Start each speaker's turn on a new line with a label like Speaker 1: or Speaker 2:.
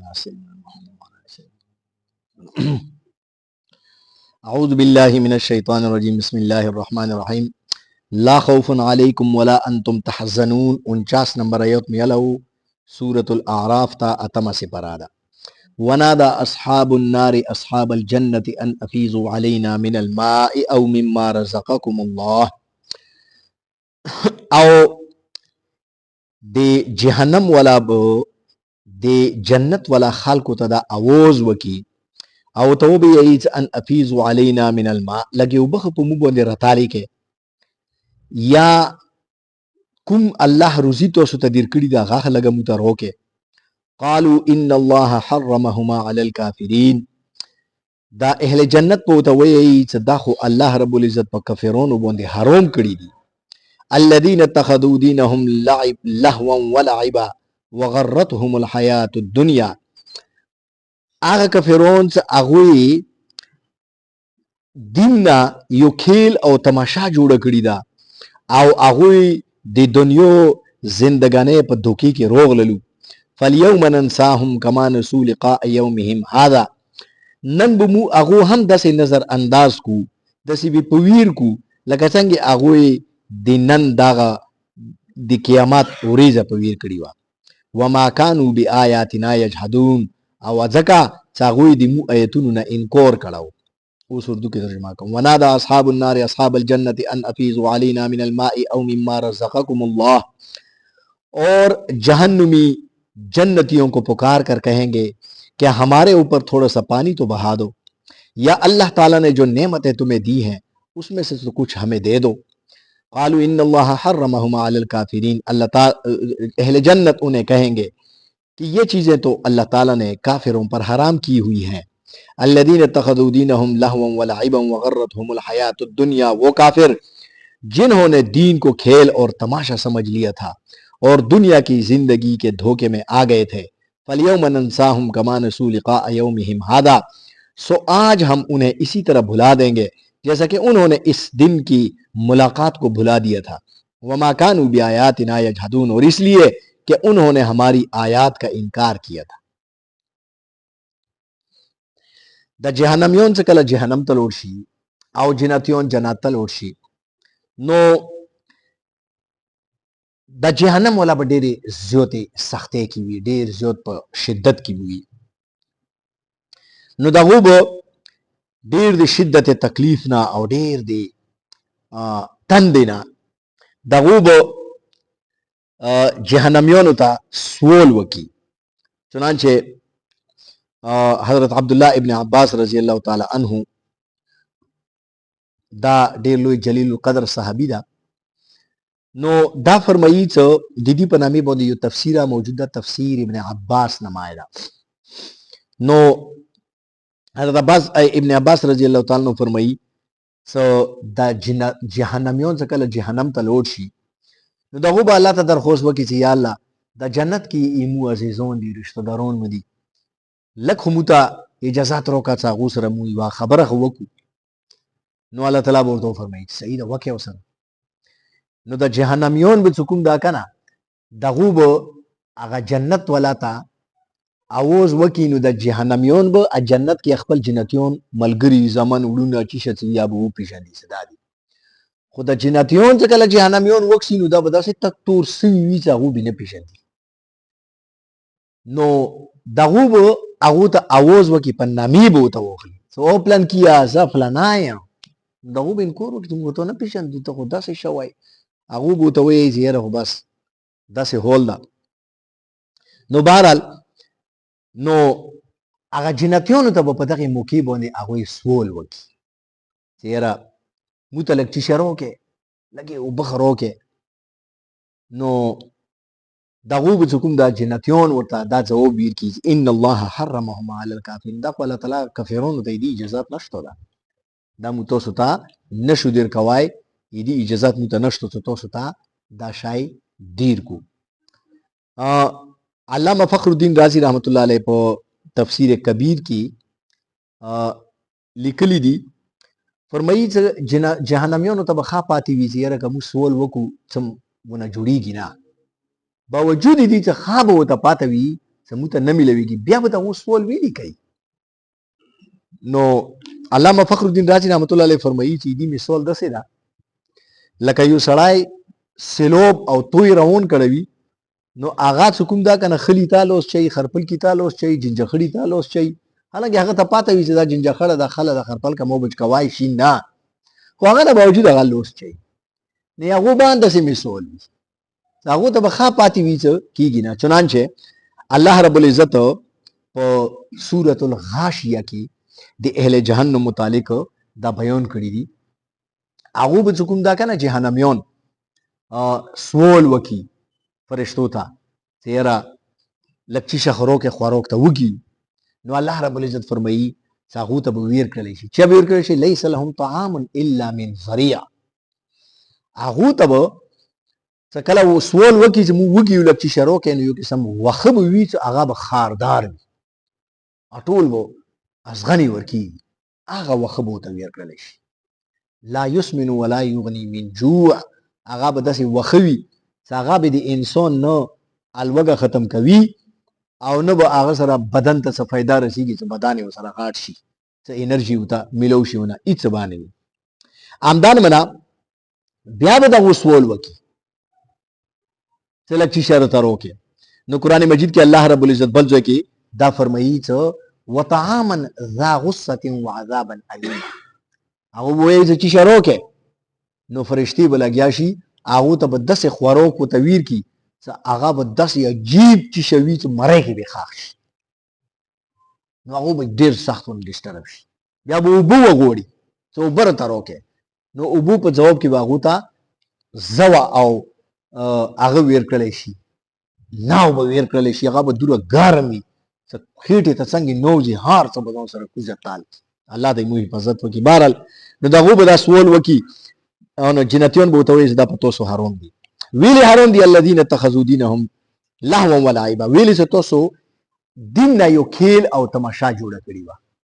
Speaker 1: علی سیدنا محمد وعلی آل سیدنا اعوذ باللہ من الشیطان الرجیم بسم اللہ الرحمن الرحیم لا خوف علیکم ولا انتم تحزنون 49 نمبر آیت میں یلو سورة الاعراف تا اتم سپرادہ ونادى اصحاب النار اصحاب الجنة ان افیضوا علینا من الماء او مما رزقکم اللہ او دے جہنم والا دے جنت والا خلق تدا آواز وکی او تو بھی ایت ان افیضوا علینا من الماء لگے وبخ پا مو بندے رتالی کے یا کم اللہ رزی تو سو تدیر کری دا غاخ لگا متا روکے قالوا ان اللہ حرمہما علی الکافرین دا اہل جنت پوتا ویت دا خو اللہ رب العزت پا کفرون بندے حرام کری دی الذین اتخذوا دینہم لہوا ولعبا وغرتهم الحیات الدنیا آغا کفرون سے اغوی دیننا یو کھیل او تماشا جوڑا کری دا او اغوی دی دنیو زندگانے پا دھوکی کے روغ للو فالیوم ننساہم کما نسو لقاء یومہم هذا نن بمو اغو ہم دس نظر انداز کو دسی بھی پویر کو لکا چنگی اغوی دی نن داغا دی قیامات وریزا پویر کریوا وما کانو بی آیاتنا یجحدون او ازکا چاغوی دی مو ایتونونا انکور کڑاو اس اردو کی ترجمہ کروں ونادا اصحاب النار اصحاب الجنت ان افیضوا علینا من الماء او مما رزقکم اللہ اور جہنمی جنتیوں کو پکار کر کہیں گے کہ ہمارے اوپر تھوڑا سا پانی تو بہا دو یا اللہ تعالیٰ نے جو نعمتیں تمہیں دی ہیں اس میں سے تو کچھ ہمیں دے دو قالوا ان اللہ حرمہما علی الکافرین اللہ تعالیٰ اہل جنت انہیں کہیں گے کہ یہ چیزیں تو اللہ تعالیٰ نے کافروں پر حرام کی ہوئی ہیں الذین اتخذوا دینہم لہوا ولعبا وغرتہم الحیات الدنیا وہ کافر جنہوں نے دین کو کھیل اور تماشا سمجھ لیا تھا اور دنیا کی زندگی کے دھوکے میں آ گئے تھے فالیوم ننساہم کما نسوا لقاء یومہم ھذا سو آج ہم انہیں اسی طرح بھلا دیں گے جیسا کہ انہوں نے اس دن کی ملاقات کو بھلا دیا تھا وما کانوا بآیاتنا یجحدون اور اس لیے کہ انہوں نے ہماری آیات کا انکار کیا تھا دا جہنمیون سے کلا جہنم تلوڑ شی او جنتیون جنات تلوڑ شی نو دا جہنم والا با دیر زیوت سختے کی ہوئی دیر زیوت پا شدت کی ہوئی نو دا غوب دیر دی شدت تکلیف نا او دیر دی تندنا دا غوب جہنمیونو تا سول وکی چنانچہ حضرت عبداللہ ابن عباس رضی اللہ تعالی عنہ دا دیر لوی جلیل القدر صحابی دا نو دا فرمائی چا دیدی پا نامی بودی یو تفسیرہ موجودہ تفسیر ابن عباس نمائے دا نو حضرت عباس ابن عباس رضی اللہ تعالی عنہ فرمائی سو دا جہنمیون سے کل جہنم تا لوٹ شی نو دا غوبا اللہ تا درخواست وکی چی یا اللہ دا جنت کی ایمو عزیزون دی رشتہ دارون مدی لکھ ہموتا اجازات روکا چا غوسر موی وا خبرخ وکو نو اللہ تعالی بورتو فرمائی صحیح دا وکی وسن نو دا جہنمیون بچکم دا کنا دا غوب اگا جنت والا تا آواز وکی نو دا جہنمیون با جنت کی اخپل جنتیون ملگری زمان اڑونا چیشت یا با او پیشندی صدا دی خود دا جنتیون سے کلا جہنمیون وکسی نو دا بدا سے تک تور سوی چا غوبی نا پیشندی نو دا غوب اغو تا آواز وکی پن نامی با تا وخلی سو او پلان کیا زا فلان آیا دا غوب انکور وکی تم گوتو نا پیشندی تا خود دا سے شوائی اغو بو تا وی زیرہ ہو بس دا سے ہول دا نو بہرحال نو اگا جنتیونو تا با پتاقی موکی بوندی اگوی سول وکی زیرہ موتا لگ چیشہ روکے لگے او بخ روکے نو دا غوب چکم دا جنتیون ورطا دا جواب بیر کی ان اللہ حرمہما علی الکافرین دا اللہ تعالی کفرون تا دی اجازات نشتو دا موتو ستا نشو دیر کوائی ایدی اجازات موتا نشتو تو ستا دا شای دیر کو علامہ فخر الدین رازی رحمت اللہ علیہ پا تفسیر کبیر کی لکلی دی فرمائی جہنمیونو تا بخوا پاتی وی زیرہ کمو سول وکو چم ونا جوڑی گی نا باوجود دی چا خواب ہوتا پاتا وی سمو ته نه ملويږي بیا به دغه سوال ویلي کوي. نو علامه فخر الدین رازی رحمت الله علیه فرمایي چې دې مثال داسې ده لکه یو سړی سلوب او توی روان کړوي، نو هغه څه کوم دا کنه خلی تاله اوس چي، خرپل کی تاله اوس چي، جنجخړی تاله اوس چي، حالانکه هغه ته پاته وي چې دا جنجخړه د خله د خرپل کا مو بچ کوای شي نه، خو هغه د باوجود هغه لوس چي نه هغه باندې سي مثال هغه ته بخا پاتې وي څه کیږي نه. چنانچه الله رب العزت په سورۃ الغاشیه کې د اهل جهنم متعلق دا بیان کړی دي. هغه به کوم دا کنه جهنميون سوال وکي فرشتو ته تیرا لکچی شخرو کې خوراک ته وږي، نو الله رب العزت فرمایي هغه ته به ویر کړی شي چې به ویر کړی شي ليس لهم طعام الا من ضريع. هغه ته به کله و سوال وکي چې مو وږي لکچی شرو کې نو یو قسم وخب وی چې هغه به خاردار وي اټول وو ازغنی ورکی هغه وخب ته ویر کړی شي. لا يسمن ولا يغني من جوع، هغه به داسې وخوي هغه به د انسان نه الوګه ختم کوي او نه به هغه سره بدن ته څه فایده رسیږي چې بدن یې سره غاټ شي، څه انرژي وته ملو شي ونه هیڅ باندې امدان منا بیا به دا سوال وکي څه لکه اشاره ترو کې. نو قران مجید کې الله رب العزت بل ځای کې دا فرمایي چې وطعاما ذا غصه وعذابا اليما. هغه وایي چې اشاره کې نو فرشتي بلګیا شي هغه ته به داسې خوراک او تویر کی چې هغه به داسې عجیب چې شوي چې مړی کې به خاښ شي، نو هغه به ډېر سخت ون ډسټرب شي. بیا به اوبه وغوړي چې اوبه راته راکړې، نو اوبو په جواب کې به هغه ته زوه او هغه ویر کړلی شي، ناو به ویر کړلی شي، هغه به دوره ګرم وي چې خېټې ته څنګه نوځي هار څه به ځان سره کوزه تال. الله دې مو حفاظت وکړي. بهرحال نو د هغو به دا سوال وکړي او جنتیان به ورته وایي چې دا په تاسو حرام دي. ویلې حرام دي الذین اتخذوا دینهم لهوا ولعبا، ویلې چې تاسو دین نه یو کھیل او تماشا جوړه کړې وه.